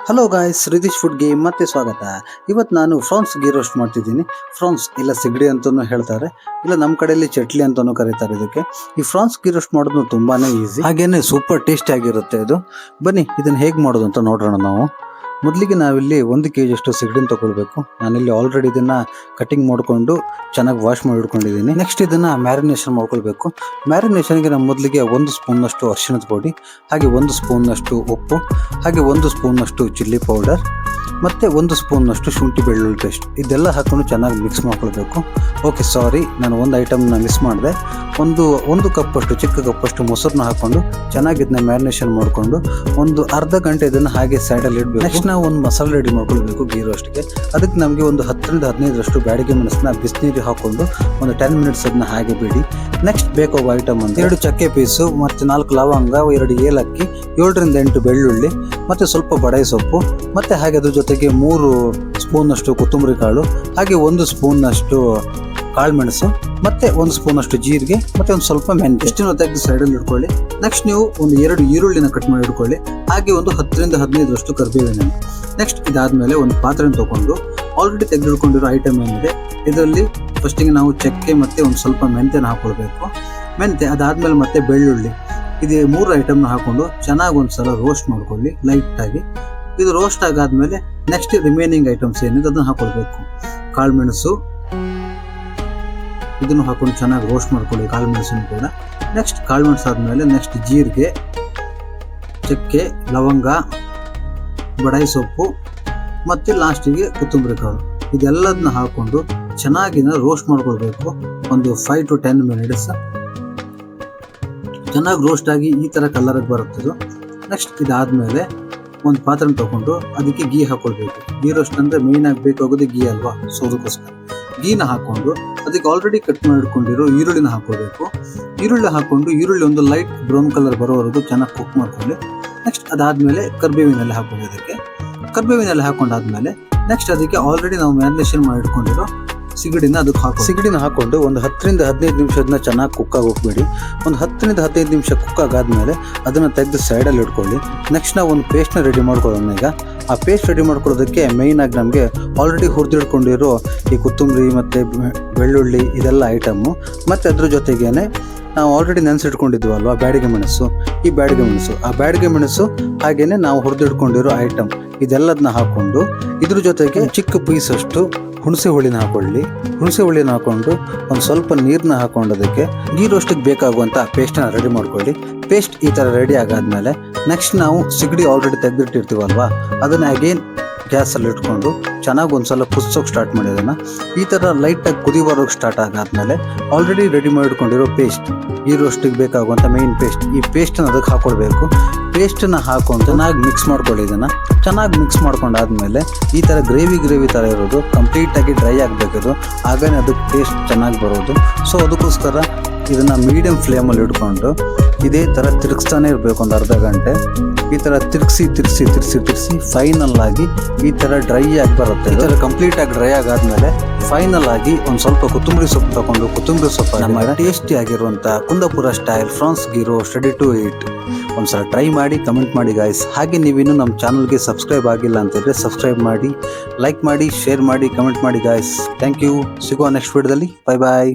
Hello guys, ರಿದಿಶ್ ಫುಡ್ಗೆ ಮತ್ತೆ ಸ್ವಾಗತ. ಇವತ್ತು ನಾನು ಫ್ರಾನ್ಸ್ ಗೀ ರೋಸ್ಟ್ ಮಾಡ್ತಿದ್ದೀನಿ. ಫ್ರಾನ್ಸ್ ಇಲ್ಲ ಸಿಗಡಿ ಅಂತಲೂ ಹೇಳ್ತಾರೆ, ಇಲ್ಲ ನಮ್ಮ ಕಡೆಯಲ್ಲಿ ಚಟ್ಲಿ ಅಂತಲೂ ಕರೀತಾರೆ ಇದಕ್ಕೆ. ಈ ಫ್ರಾನ್ಸ್ ಗೀ ರೋಸ್ಟ್ ಮಾಡೋದು ತುಂಬಾನೇ ಈಸಿ, ಹಾಗೇನೆ ಸೂಪರ್ ಟೇಸ್ಟಿ ಆಗಿರುತ್ತೆ ಇದು. ಬನ್ನಿ ಇದನ್ನು ಹೇಗೆ ಮಾಡೋದು ಅಂತ ನೋಡೋಣ ನಾವು. ಮೊದಲಿಗೆ ನಾವಿಲ್ಲಿ 1 kg ಅಷ್ಟು ಸಿಗಡಿನ ತೊಗೊಳ್ಬೇಕು. ನಾನಿಲ್ಲಿ ಆಲ್ರೆಡಿ ಇದನ್ನು ಕಟಿಂಗ್ ಮಾಡಿಕೊಂಡು ಚೆನ್ನಾಗಿ ವಾಶ್ ಮಾಡಿ ಇಟ್ಕೊಂಡಿದ್ದೀನಿ. ನೆಕ್ಸ್ಟ್ ಇದನ್ನು ಮ್ಯಾರಿನೇಷನ್ ಮಾಡ್ಕೊಳ್ಬೇಕು. ಮ್ಯಾರಿನೇಷನ್ಗೆ ನಾವು ಮೊದಲಿಗೆ 1 ಸ್ಪೂನ್ನಷ್ಟು ಅರಿಶಿಣದ ಪುಡಿ, ಹಾಗೆ 1 ಸ್ಪೂನ್ನಷ್ಟು ಉಪ್ಪು, ಹಾಗೆ 1 ಸ್ಪೂನ್ನಷ್ಟು ಚಿಲ್ಲಿ ಪೌಡರ್, ಮತ್ತು 1 ಸ್ಪೂನ್ನಷ್ಟು ಶುಂಠಿ ಬೆಳ್ಳುಳ್ಳಿ ಪೇಸ್ಟ್, ಇದೆಲ್ಲ ಹಾಕೊಂಡು ಚೆನ್ನಾಗಿ ಮಿಕ್ಸ್ ಮಾಡ್ಕೊಳ್ಬೇಕು. ಓಕೆ, ಸಾರಿ, ನಾನು ಒಂದು ಐಟಮ್ನ ಮಿಸ್ ಮಾಡಿದೆ. ಒಂದು ಕಪ್ಪಷ್ಟು, ಚಿಕ್ಕ ಕಪ್ಪಷ್ಟು ಮೊಸರನ್ನ ಹಾಕ್ಕೊಂಡು ಚೆನ್ನಾಗಿ ಇದನ್ನ ಮ್ಯಾರಿನೇಷನ್ ಮಾಡಿಕೊಂಡು ಒಂದು ಅರ್ಧ ಗಂಟೆ ಇದನ್ನು ಹಾಗೆ ಸೈಡಲ್ಲಿ ಇಡಬೇಕು. ನೆಕ್ಸ್ಟ್ ನಾವು ಒಂದು ಮಸಾಲೆ ರೆಡಿ ಮಾಡ್ಕೊಳ್ಬೇಕು ಗೀ ರೋಸ್ಟ್ಗೆ. ಅದಕ್ಕೆ ನಮಗೆ ಒಂದು 10ರಿಂದ 15ರಷ್ಟು ಬ್ಯಾಡಿಗೆ ಮೆಣಸನ್ನ ಬಿಸಿನೀರಿಗೆ ಹಾಕೊಂಡು ಒಂದು 10 ಮಿನಿಟ್ಸ್ ಅದನ್ನ ಹಾಗೆ ಬಿಡಿ. ನೆಕ್ಸ್ಟ್ ಬೇಕಾಗುವ ಐಟಮ್ ಅಂತ 2 ಚಕ್ಕೆ ಪೀಸು, ಮತ್ತು 4 ಲವಂಗ, 2 ಏಲಕ್ಕಿ, 7ರಿಂದ 8 ಬೆಳ್ಳುಳ್ಳಿ, ಮತ್ತು ಸ್ವಲ್ಪ ಬಡಾಯಿ ಸೊಪ್ಪು, ಮತ್ತು ಹಾಗೆ ಅದ್ರ ಜೊತೆಗೆ 3 ಸ್ಪೂನಷ್ಟು ಕೊತ್ತಂಬರಿ ಕಾಳು, ಹಾಗೆ 1 ಸ್ಪೂನಷ್ಟು ಕಾಳುಮೆಣಸು, ಮತ್ತೆ 1 ಸ್ಪೂನಷ್ಟು ಜೀರಿಗೆ, ಮತ್ತೆ ಒಂದು ಸ್ವಲ್ಪ ಮೆಂತ್ಯ. ಇಷ್ಟನ್ನು ತೆಗೆದು ಸೈಡಲ್ಲಿ ಇಟ್ಕೊಳ್ಳಿ. ನೆಕ್ಸ್ಟ್ ನೀವು ಒಂದು 2 ಈರುಳ್ಳಿನ ಕಟ್ ಮಾಡಿ ಇಟ್ಕೊಳ್ಳಿ, ಹಾಗೆ ಒಂದು 10ರಿಂದ 15ರಷ್ಟು ಕರಿಬೇವಿನ. ನೆಕ್ಸ್ಟ್ ಇದಾದ್ಮೇಲೆ ಒಂದು ಪಾತ್ರೆನ ತಗೊಂಡು ಆಲ್ರೆಡಿ ತೆಗೆದಿಟ್ಕೊಂಡಿರೋ ಐಟಮ್ ಏನಿದೆ ಇದರಲ್ಲಿ ಫಸ್ಟಿಗೆ ನಾವು ಚಕ್ಕೆ ಮತ್ತೆ ಒಂದು ಸ್ವಲ್ಪ ಮೆಂತ್ಯನ ಹಾಕೊಳ್ಬೇಕು. ಮೆಂತ್ಯ ಅದಾದ್ಮೇಲೆ ಮತ್ತೆ ಬೆಳ್ಳುಳ್ಳಿ, ಇದು 3 ಐಟಮ್ನ ಹಾಕೊಂಡು ಚೆನ್ನಾಗಿ ಒಂದ್ಸಲ ರೋಸ್ಟ್ ಮಾಡ್ಕೊಳ್ಳಿ ಲೈಟಾಗಿ. ಇದು ರೋಸ್ಟ್ ಆಗಾದ್ಮೇಲೆ ನೆಕ್ಸ್ಟ್ ರಿಮೈನಿಂಗ್ ಐಟಮ್ಸ್ ಏನಿದೆ ಅದನ್ನು ಹಾಕೊಳ್ಬೇಕು. ಕಾಳುಮೆಣಸು ಇದನ್ನು ಹಾಕೊಂಡು ಚೆನ್ನಾಗಿ ರೋಸ್ಟ್ ಮಾಡ್ಕೊಳ್ಳಿ, ಕಾಳುಮೆಣಸನ್ನು ಕೂಡ. ನೆಕ್ಸ್ಟ್ ಕಾಳುಮೆಣಸು ಆದಮೇಲೆ ನೆಕ್ಸ್ಟ್ ಜೀರಿಗೆ, ಚಕ್ಕೆ, ಲವಂಗ, ಬಡಾಯಿ ಸೊಪ್ಪು, ಮತ್ತು ಲಾಸ್ಟಿಗೆ ಕೊತ್ತಂಬರಿ ಕಾಳು, ಇದೆಲ್ಲದನ್ನ ಹಾಕೊಂಡು ಚೆನ್ನಾಗಿ ರೋಸ್ಟ್ ಮಾಡ್ಕೊಳ್ಬೇಕು. ಒಂದು 5 to 10 ಮಿನಿಟ್ಸ್ ಚೆನ್ನಾಗಿ ರೋಸ್ಟ್ ಆಗಿ ಈ ಥರ ಕಲರಿಗೆ ಬರುತ್ತದೆ. ನೆಕ್ಸ್ಟ್ ಇದಾದಮೇಲೆ ಒಂದು ಪಾತ್ರೆ ತಗೊಂಡು ಅದಕ್ಕೆ ಗೀ ಹಾಕೊಳ್ಬೇಕು. ಗೀ ರೋಸ್ಟ್ ಅಂದರೆ ಮೇಯ್ನಾಗಿ ಬೇಕಾಗೋದು ಗೀ ಅಲ್ವಾ, ಸೊ ಅದಕ್ಕೋಸ್ಕರ ಗೀನ ಹಾಕೊಂಡು ಅದಕ್ಕೆ ಆಲ್ರೆಡಿ ಕಟ್ ಮಾಡಿ ಇಟ್ಕೊಂಡಿರೋ ಈರುಳ್ಳಿನ ಹಾಕೋಬೇಕು. ಈರುಳ್ಳಿ ಹಾಕೊಂಡು ಈರುಳ್ಳಿ ಒಂದು ಲೈಟ್ ಬ್ರೌನ್ ಕಲರ್ ಬರೋವರೆಗೂ ಚೆನ್ನಾಗಿ ಕುಕ್ ಮಾಡ್ಕೊಳ್ಳಿ. ನೆಕ್ಸ್ಟ್ ಅದಾದಮೇಲೆ ಕರಿಬೇವಿನಲ್ಲಿ ಹಾಕೊಳ್ಳಿ. ಅದಕ್ಕೆ ಕರಿಬೇವಿನಲ್ಲಿ ಹಾಕೊಂಡಾದ್ಮೇಲೆ ನೆಕ್ಸ್ಟ್ ಅದಕ್ಕೆ ಆಲ್ರೆಡಿ ನಾವು ಮ್ಯಾರಿನೇಷನ್ ಮಾಡಿ ಇಟ್ಕೊಂಡಿರೋ ಸಿಗಡಿನ ಅದಕ್ಕೆ ಸಿಗಡಿನ ಹಾಕೊಂಡು ಒಂದು 10ರಿಂದ 15 ನಿಮಿಷ ಅದನ್ನ ಚೆನ್ನಾಗಿ ಕುಕ್ ಆಗಿ ಹೋಗ್ಬೇಡಿ. ಒಂದು 10ರಿಂದ 15 ನಿಮಿಷ ಕುಕ್ ಆಗಾದ್ಮೇಲೆ ಅದನ್ನು ತೆಗೆದು ಸೈಡಲ್ಲಿ ಇಟ್ಕೊಳ್ಳಿ. ನೆಕ್ಸ್ಟ್ ನಾವು ಒಂದು ಪೇಸ್ಟ್ನ ರೆಡಿ ಮಾಡ್ಕೊಳ್ಳೋಣ. ಈಗ ಆ ಪೇಸ್ಟ್ ರೆಡಿ ಮಾಡ್ಕೊಳ್ಳೋದಕ್ಕೆ ಮೇಯ್ನಾಗಿ ನಮಗೆ ಆಲ್ರೆಡಿ ಹುರಿದಿಟ್ಕೊಂಡಿರೋ ಈ ಕೊತ್ತಂಬರಿ ಮತ್ತು ಬೆಳ್ಳುಳ್ಳಿ ಇದೆಲ್ಲ ಐಟಮ್ಮು, ಮತ್ತು ಅದ್ರ ಜೊತೆಗೇನೆ ನಾವು ಆಲ್ರೆಡಿ ನೆನೆಸಿಟ್ಕೊಂಡಿದ್ವಲ್ವ ಬ್ಯಾಡಿಗೆ ಮೆಣಸು, ಈ ಬ್ಯಾಡಿಗೆ ಮೆಣಸು, ಆ ಬ್ಯಾಡಿಗೆ ಮೆಣಸು ಹಾಗೇನೆ ನಾವು ಹುರಿದಿಟ್ಕೊಂಡಿರೋ ಐಟಮ್ ಇದೆಲ್ಲದನ್ನ ಹಾಕೊಂಡು ಇದ್ರ ಜೊತೆಗೆ ಚಿಕ್ಕ ಪೀಸಷ್ಟು ಹುಣಸೆ ಹುಳಿನ ಹಾಕೊಳ್ಳಿ. ಹುಣಸೆ ಹುಳಿನ ಹಾಕೊಂಡು ಒಂದು ಸ್ವಲ್ಪ ನೀರನ್ನ ಹಾಕೊಂಡು ಅದಕ್ಕೆ ಗೀ ರೋಸ್ಟಿಗೆ ಬೇಕಾಗುವಂಥ ಪೇಸ್ಟನ್ನ ರೆಡಿ ಮಾಡ್ಕೊಳ್ಳಿ. ಪೇಸ್ಟ್ ಈ ಥರ ರೆಡಿ ಆಗಾದ್ಮೇಲೆ ನೆಕ್ಸ್ಟ್ ನಾವು ಸಿಗಡಿ ಆಲ್ರೆಡಿ ತೆಗೆದಿಟ್ಟಿರ್ತೀವಲ್ವಾ ಅದನ್ನು ಅಗೇನ್ ಗ್ಯಾಸಲ್ಲಿ ಇಟ್ಕೊಂಡು ಚೆನ್ನಾಗಿ ಒಂದ್ಸಲ ಕುದಿಸೋಕೆ ಸ್ಟಾರ್ಟ್ ಮಾಡಿ. ಅದನ್ನು ಈ ಥರ ಲೈಟಾಗಿ ಕುದಿ ಬರೋಕ್ಕೆ ಸ್ಟಾರ್ಟ್ ಆಗಾದ್ಮೇಲೆ ಆಲ್ರೆಡಿ ರೆಡಿ ಮಾಡಿಟ್ಕೊಂಡಿರೋ ಪೇಸ್ಟ್, ಈ ರೋಸ್ಟಿಗೆ ಬೇಕಾಗುವಂಥ ಮೇಯ್ನ್ ಪೇಸ್ಟ್, ಈ ಪೇಸ್ಟನ್ನು ಅದಕ್ಕೆ ಹಾಕೊಳ್ಬೇಕು. ಪೇಸ್ಟನ್ನು ಹಾಕೊಂಡು ಚೆನ್ನಾಗಿ ಮಿಕ್ಸ್ ಮಾಡ್ಕೊಳ್ಳಿ. ಇದನ್ನು ಚೆನ್ನಾಗಿ ಮಿಕ್ಸ್ ಮಾಡ್ಕೊಂಡಾದ್ಮೇಲೆ ಈ ಥರ ಗ್ರೇವಿ ಥರ ಇರೋದು, ಕಂಪ್ಲೀಟಾಗಿ ಡ್ರೈ ಆಗಬೇಕಿದು, ಆಗಲೇ ಅದಕ್ಕೆ ಟೇಸ್ಟ್ ಚೆನ್ನಾಗಿ ಬರೋದು. ಸೊ ಅದಕ್ಕೋಸ್ಕರ ಇದನ್ನು ಮೀಡಿಯಮ್ ಫ್ಲೇಮಲ್ಲಿ ಇಟ್ಕೊಂಡು ಇದೇ ಥರ ತಿರುಗಿಸ್ತಾನೆ ಇರಬೇಕು ಒಂದು ಅರ್ಧ ಗಂಟೆ. ಈ ಥರ ತಿರ್ಗಿಸಿ ಫೈನಲ್ ಆಗಿ ಈ ಥರ ಡ್ರೈ ಆಗಿ ಬರುತ್ತೆ. ಈ ಥರ ಕಂಪ್ಲೀಟಾಗಿ ಡ್ರೈ ಆಗಾದ್ಮೇಲೆ ಫೈನಲ್ ಆಗಿ ಒಂದು ಸ್ವಲ್ಪ ಕೊತ್ತಂಬರಿ ಸೊಪ್ಪು ತಗೊಂಡು ಕೊತ್ತಂಬರಿ ಸೊಪ್ಪು ನಮ್ಮ ಟೇಸ್ಟಿ ಆಗಿರುವಂಥ Kundapura style prawns ghee roast ready to eat. ಒಂದ್ಸಲ ಟ್ರೈ ಮಾಡಿ ಕಮೆಂಟ್ ಮಾಡಿ ಗಾಯ್ಸ್. ಹಾಗೆ ನೀವಿನ್ನೂ ನಮ್ಮ ಚಾನಲ್ಗೆ ಸಬ್ಸ್ಕ್ರೈಬ್ ಆಗಿಲ್ಲ ಅಂತಿದ್ರೆ ಸಬ್ಸ್ಕ್ರೈಬ್ ಮಾಡಿ, ಲೈಕ್ ಮಾಡಿ, ಶೇರ್ ಮಾಡಿ, ಕಮೆಂಟ್ ಮಾಡಿ ಗಾಯ್ಸ್. Thank you. ಸಿಗುವ ನೆಕ್ಸ್ಟ್ ವಿಡಿಯೋದಲ್ಲಿ. ಬಾಯ್ ಬಾಯ್.